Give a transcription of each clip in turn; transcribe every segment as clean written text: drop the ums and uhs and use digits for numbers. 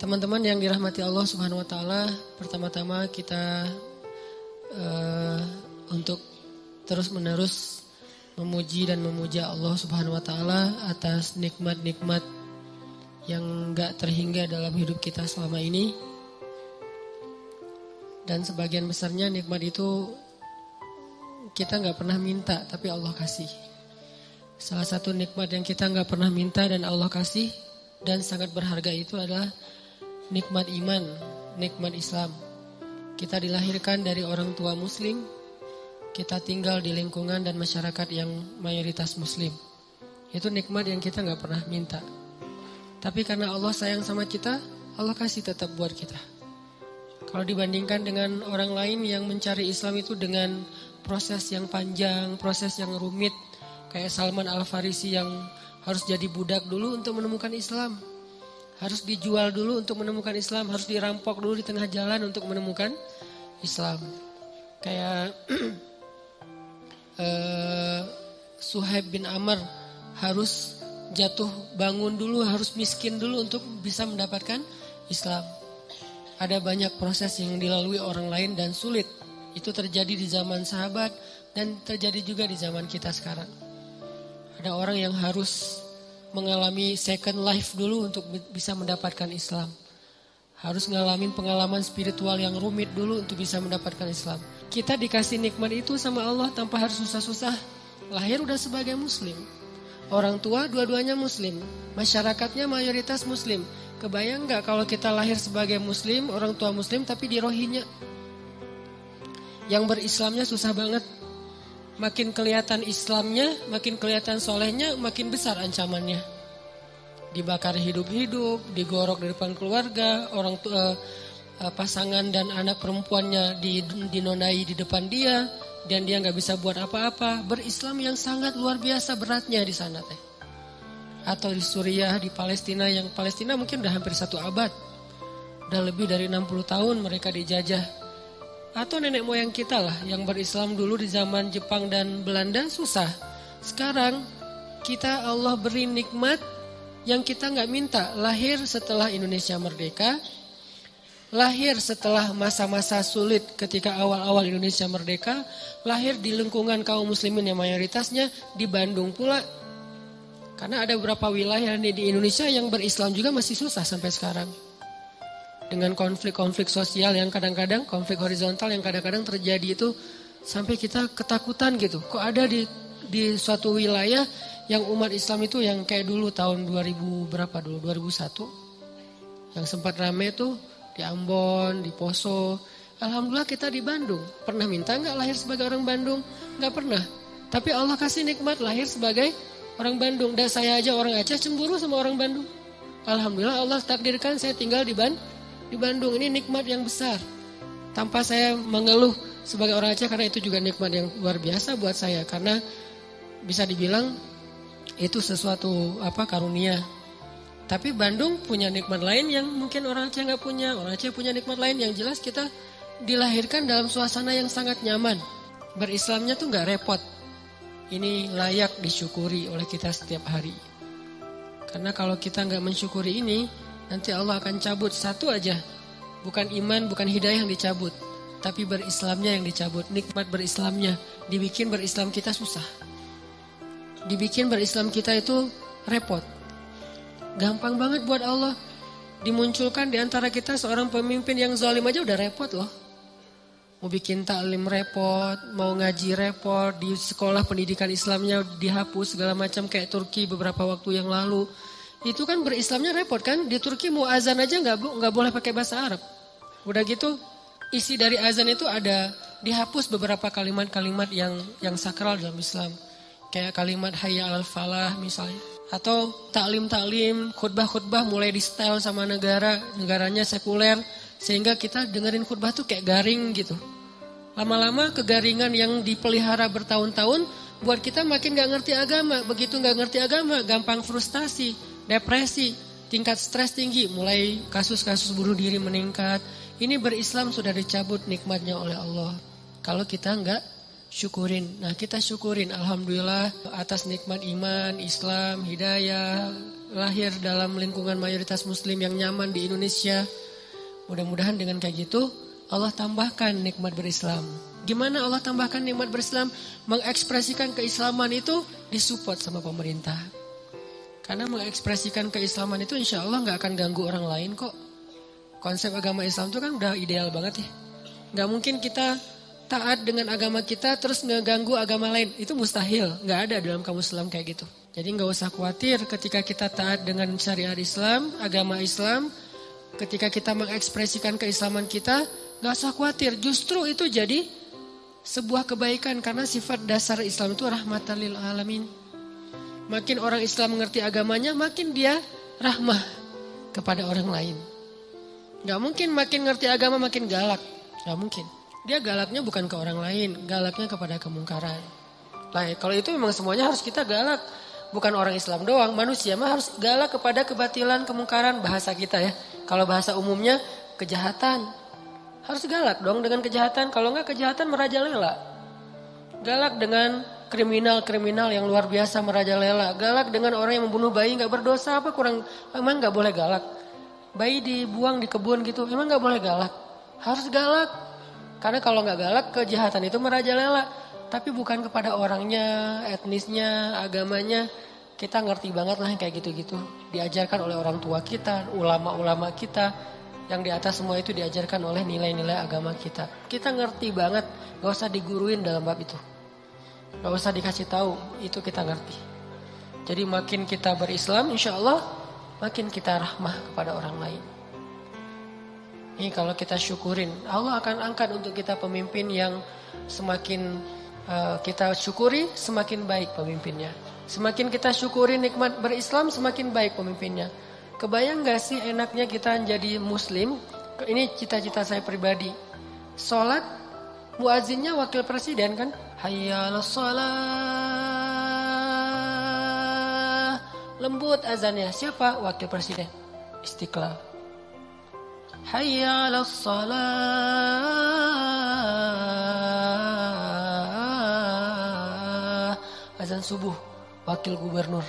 Teman-teman yang dirahmati Allah Subhanahu wa taala, pertama-tama kita untuk terus-menerus memuji dan memuja Allah Subhanahu wa taala atas nikmat-nikmat yang enggak terhingga dalam hidup kita selama ini. Dan sebagian besarnya nikmat itu kita enggak pernah minta, tapi Allah kasih. Salah satu nikmat yang kita enggak pernah minta dan Allah kasih dan sangat berharga itu adalah nikmat iman, nikmat Islam. Kita dilahirkan dari orang tua muslim, kita tinggal di lingkungan dan masyarakat yang mayoritas muslim. Itu nikmat yang kita gak pernah minta. Tapi karena Allah sayang sama kita, Allah kasih tetap buat kita. Kalau dibandingkan dengan orang lain yang mencari Islam itu dengan proses yang panjang, proses yang rumit, kayak Salman Al-Farisi yang harus jadi budak dulu untuk menemukan Islam. Harus dijual dulu untuk menemukan Islam. Harus dirampok dulu di tengah jalan untuk menemukan Islam. Kayak Suhaib bin Amr harus jatuh bangun dulu, harus miskin dulu untuk bisa mendapatkan Islam. Ada banyak proses yang dilalui orang lain dan sulit. Itu terjadi di zaman sahabat dan terjadi juga di zaman kita sekarang. Ada orang yang harus mengalami second life dulu untuk bisa mendapatkan Islam. Harus ngalamin pengalaman spiritual yang rumit dulu untuk bisa mendapatkan Islam. Kita dikasih nikmat itu sama Allah tanpa harus susah-susah. Lahir udah sebagai muslim. Orang tua dua-duanya muslim. Masyarakatnya mayoritas muslim. Kebayang gak kalau kita lahir sebagai muslim, orang tua muslim tapi di Rohingya? Yang berislamnya susah banget. Makin kelihatan Islamnya, makin kelihatan solehnya, makin besar ancamannya. Dibakar hidup-hidup, digorok di depan keluarga, orang tua, pasangan dan anak perempuannya dinonai di depan dia, dan dia nggak bisa buat apa-apa. Berislam yang sangat luar biasa beratnya di sana teh. Atau di Suriah, di Palestina, yang Palestina mungkin udah hampir 1 abad, udah lebih dari 60 tahun mereka dijajah. Atau nenek moyang kita lah yang berislam dulu di zaman Jepang dan Belanda susah. Sekarang kita Allah beri nikmat yang kita gak minta. Lahir setelah Indonesia merdeka. Lahir setelah masa-masa sulit ketika awal-awal Indonesia merdeka. Lahir di lingkungan kaum muslimin yang mayoritasnya di Bandung pula. Karena ada beberapa wilayah di Indonesia yang berislam juga masih susah sampai sekarang. Dengan konflik-konflik sosial yang kadang-kadang, konflik horizontal yang kadang-kadang terjadi itu sampai kita ketakutan gitu. Kok ada di suatu wilayah yang umat Islam itu yang kayak dulu tahun 2000 berapa dulu, 2001. Yang sempat rame tuh di Ambon, di Poso. Alhamdulillah kita di Bandung. Pernah minta gak lahir sebagai orang Bandung? Gak pernah. Tapi Allah kasih nikmat lahir sebagai orang Bandung. Dan saya aja orang Aceh cemburu sama orang Bandung. Alhamdulillah Allah takdirkan saya tinggal di Bandung. Ini nikmat yang besar. Tanpa saya mengeluh sebagai orang Aceh, karena itu juga nikmat yang luar biasa buat saya. Karena bisa dibilang itu sesuatu karunia. Tapi Bandung punya nikmat lain yang mungkin orang Aceh gak punya. Orang Aceh punya nikmat lain yang jelas kita dilahirkan dalam suasana yang sangat nyaman. Berislamnya tuh gak repot. Ini layak disyukuri oleh kita setiap hari. Karena kalau kita gak mensyukuri ini, nanti Allah akan cabut satu aja. Bukan iman, bukan hidayah yang dicabut, tapi berislamnya yang dicabut. Nikmat berislamnya. Dibikin berislam kita susah. Dibikin berislam kita itu repot. Gampang banget buat Allah. Dimunculkan di antara kita seorang pemimpin yang zalim aja udah repot loh. Mau bikin taklim repot, mau ngaji repot, di sekolah pendidikan Islamnya dihapus segala macam kayak Turki beberapa waktu yang lalu. Itu kan berislamnya repot kan. Di Turki mau azan aja nggak boleh pakai bahasa Arab. Udah gitu isi dari azan itu ada dihapus beberapa kalimat-kalimat yang sakral dalam Islam. Kayak kalimat hayya 'alal falah misalnya. Atau taklim-taklim, khutbah-khutbah mulai di style sama negaranya sekuler. Sehingga kita dengerin khutbah tuh kayak garing gitu. Lama-lama kegaringan yang dipelihara bertahun-tahun buat kita makin gak ngerti agama. Begitu gak ngerti agama, gampang frustasi, depresi, tingkat stres tinggi, mulai kasus-kasus bunuh diri meningkat. Ini berislam sudah dicabut nikmatnya oleh Allah. Kalau kita enggak syukurin. Nah kita syukurin, alhamdulillah atas nikmat iman, Islam, hidayah, lahir dalam lingkungan mayoritas muslim yang nyaman di Indonesia. Mudah-mudahan dengan kayak gitu Allah tambahkan nikmat berislam. Gimana Allah tambahkan nikmat berislam? Mengekspresikan keislaman itu disupport sama pemerintah. Karena mengekspresikan keislaman itu insya Allah gak akan ganggu orang lain kok. Konsep agama Islam itu kan udah ideal banget ya. Gak mungkin kita taat dengan agama kita terus ngeganggu agama lain. Itu mustahil, gak ada dalam kamus Islam kayak gitu. Jadi gak usah khawatir ketika kita taat dengan syariat Islam, agama Islam. Ketika kita mengekspresikan keislaman kita, gak usah khawatir. Justru itu jadi sebuah kebaikan karena sifat dasar Islam itu rahmatan lil alamin. Makin orang Islam mengerti agamanya, makin dia rahmah kepada orang lain. Gak mungkin makin ngerti agama makin galak. Gak mungkin. Dia galaknya bukan ke orang lain, galaknya kepada kemungkaran. Nah, kalau itu memang semuanya harus kita galak. Bukan orang Islam doang, manusia mah harus galak kepada kebatilan, kemungkaran, bahasa kita ya. Kalau bahasa umumnya kejahatan. Harus galak dong dengan kejahatan. Kalau enggak kejahatan merajalela. Galak dengan kriminal-kriminal yang luar biasa merajalela. Galak dengan orang yang membunuh bayi enggak berdosa apa kurang. Emang enggak boleh galak. Bayi dibuang di kebun gitu. Emang enggak boleh galak. Harus galak. Karena kalau enggak galak kejahatan itu merajalela. Tapi bukan kepada orangnya, etnisnya, agamanya. Kita ngerti banget lah yang kayak gitu-gitu. Diajarkan oleh orang tua kita, ulama-ulama kita. Yang di atas semua itu diajarkan oleh nilai-nilai agama kita. Kita ngerti banget, gak usah diguruin dalam bab itu. Gak usah dikasih tahu, itu kita ngerti. Jadi makin kita berislam, insya Allah makin kita rahmah kepada orang lain. Ini kalau kita syukurin, Allah akan angkat untuk kita pemimpin yang semakin kita syukuri, semakin baik pemimpinnya. Semakin kita syukuri nikmat berislam, semakin baik pemimpinnya. Kebayang gak sih enaknya kita jadi muslim? Ini cita-cita saya pribadi. Sholat, muazzinnya wakil presiden kan? Hayya 'alas shalah. Lembut azannya. Siapa? Wakil presiden. Istiqlal. Hayya 'alas shalah. Azan subuh. Wakil gubernur.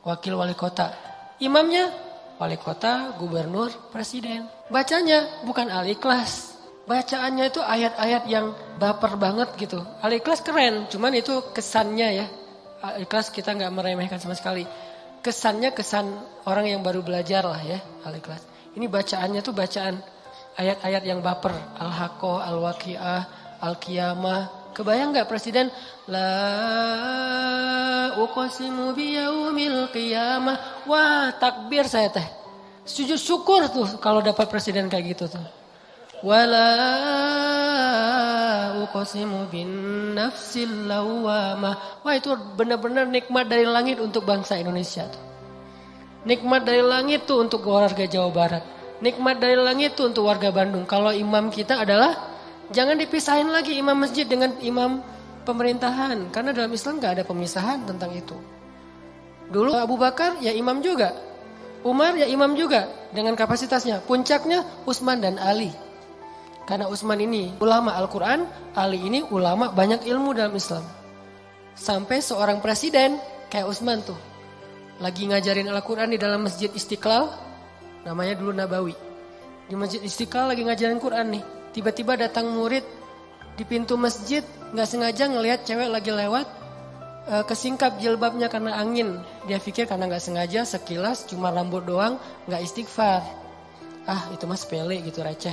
Wakil wali kota. Imamnya wali kota, gubernur, presiden. Bacanya bukan Al-Ikhlas. Bacaannya itu ayat-ayat yang baper banget gitu. Al-Ikhlas keren, cuman itu kesannya ya. Al-Ikhlas kita gak meremehkan sama sekali. Kesannya kesan orang yang baru belajar lah ya, Al-Ikhlas. Ini bacaannya tuh bacaan ayat-ayat yang baper. Al-Haqqah, Al-Waqi'ah, Al-Qiyamah. Kebayang gak presiden? La uqsimu biyaumil qiyamah. Wah, takbir saya teh. Sujud syukur tuh kalau dapat presiden kayak gitu tuh. Wala uqsimu bin nafsil lawamah. Wah, itu benar-benar nikmat dari langit untuk bangsa Indonesia tuh. Nikmat dari langit tuh untuk warga Jawa Barat. Nikmat dari langit tuh untuk warga Bandung. Kalau imam kita adalah jangan dipisahin lagi imam masjid dengan imam pemerintahan. Karena dalam Islam gak ada pemisahan tentang itu. Dulu Abu Bakar ya imam juga. Umar ya imam juga dengan kapasitasnya. Puncaknya Utsman dan Ali. Karena Utsman ini ulama Al-Quran, Ali ini ulama banyak ilmu dalam Islam. Sampai seorang presiden kayak Utsman tuh. Lagi ngajarin Al-Quran di dalam Masjid Istiqlal. Namanya dulu Nabawi. Di Masjid Istiqlal lagi ngajarin Quran nih. Tiba-tiba datang murid di pintu masjid, gak sengaja ngelihat cewek lagi lewat, kesingkap jilbabnya karena angin. Dia pikir karena gak sengaja sekilas cuma rambut doang, gak istighfar. Ah itu mah sepele gitu, receh,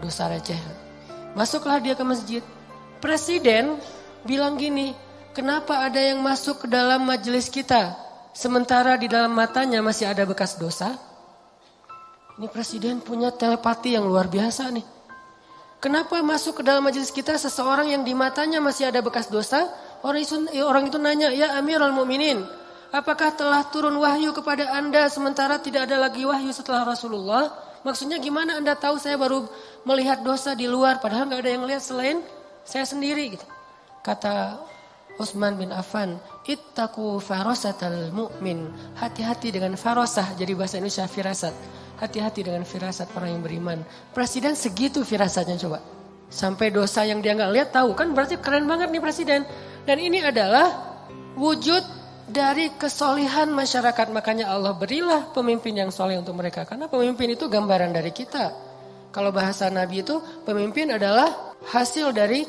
dosa receh. Masuklah dia ke masjid. Presiden bilang gini, kenapa ada yang masuk ke dalam majelis kita, sementara di dalam matanya masih ada bekas dosa? Ini presiden punya telepati yang luar biasa nih. Kenapa masuk ke dalam majelis kita seseorang yang di matanya masih ada bekas dosa? Orang itu nanya, ya Amirul Mukminin, apakah telah turun wahyu kepada anda sementara tidak ada lagi wahyu setelah Rasulullah? Maksudnya gimana anda tahu saya baru melihat dosa di luar padahal gak ada yang lihat selain saya sendiri gitu. Kata Utsman bin Affan, ittaqu farasatal mu'min. Hati-hati dengan farasah, jadi bahasa Indonesia firasat. Hati-hati dengan firasat orang yang beriman. Presiden segitu firasatnya coba. Sampai dosa yang dia gak lihat tahu kan berarti keren banget nih presiden. Dan ini adalah wujud dari kesolihan masyarakat. Makanya Allah berilah pemimpin yang soleh untuk mereka. Karena pemimpin itu gambaran dari kita. Kalau bahasa Nabi itu pemimpin adalah hasil dari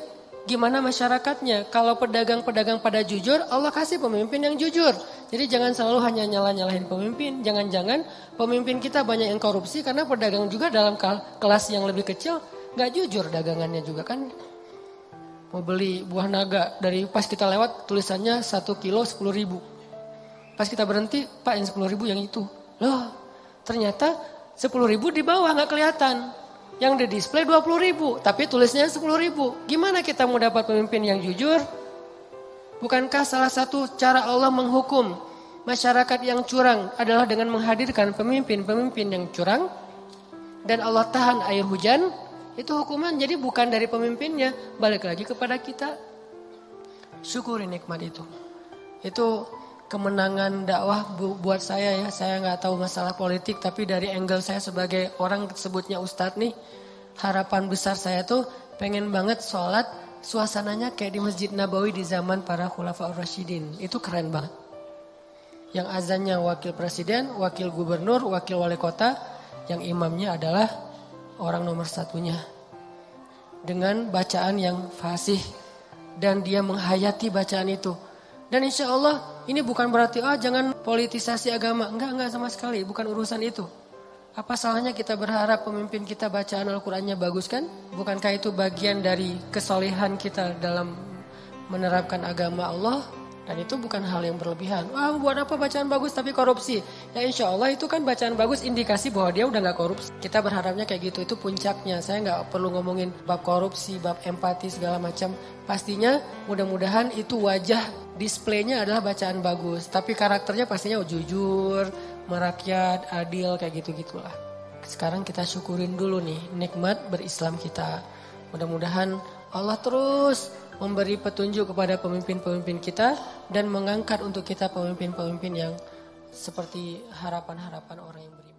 gimana masyarakatnya. Kalau pedagang-pedagang pada jujur, Allah kasih pemimpin yang jujur. Jadi jangan selalu hanya nyalahin pemimpin. Jangan-jangan pemimpin kita banyak yang korupsi karena pedagang juga dalam kelas yang lebih kecil gak jujur dagangannya juga kan. Mau beli buah naga dari pas kita lewat tulisannya 1 kilo 10.000. Pas kita berhenti, Pak yang 10.000 yang itu. Loh ternyata 10.000 di bawah gak kelihatan. Yang di display 20.000 tapi tulisnya 10.000. Gimana kita mau dapat pemimpin yang jujur? Bukankah salah satu cara Allah menghukum masyarakat yang curang adalah dengan menghadirkan pemimpin-pemimpin yang curang? Dan Allah tahan air hujan? Itu hukuman, jadi bukan dari pemimpinnya, balik lagi kepada kita. Syukuri nikmat itu. Itu kemenangan dakwah buat saya ya. Saya nggak tahu masalah politik, tapi dari angle saya sebagai orang sebutnya ustadz nih, harapan besar saya tuh pengen banget sholat suasananya kayak di Masjid Nabawi di zaman para Khulafaur Rasyidin. Itu keren banget. Yang azannya wakil presiden, wakil gubernur, wakil wali kota, yang imamnya adalah orang nomor satunya. Dengan bacaan yang fasih. Dan dia menghayati bacaan itu. Dan insya Allah ini bukan berarti jangan politisasi agama. Enggak sama sekali. Bukan urusan itu. Apa salahnya kita berharap pemimpin kita bacaan Al-Qurannya bagus kan? Bukankah itu bagian dari kesolehan kita dalam menerapkan agama Allah? Dan itu bukan hal yang berlebihan. Buat apa bacaan bagus tapi korupsi? Ya insya Allah itu kan bacaan bagus indikasi bahwa dia udah gak korupsi. Kita berharapnya kayak gitu, itu puncaknya. Saya gak perlu ngomongin bab korupsi, bab empati segala macam. Pastinya mudah-mudahan itu wajah displaynya adalah bacaan bagus. Tapi karakternya pastinya jujur, merakyat, adil kayak gitu-gitulah. Sekarang kita syukurin dulu nih nikmat berislam kita. Mudah-mudahan Allah terus memberi petunjuk kepada pemimpin-pemimpin kita dan mengangkat untuk kita pemimpin-pemimpin yang seperti harapan-harapan orang yang beriman.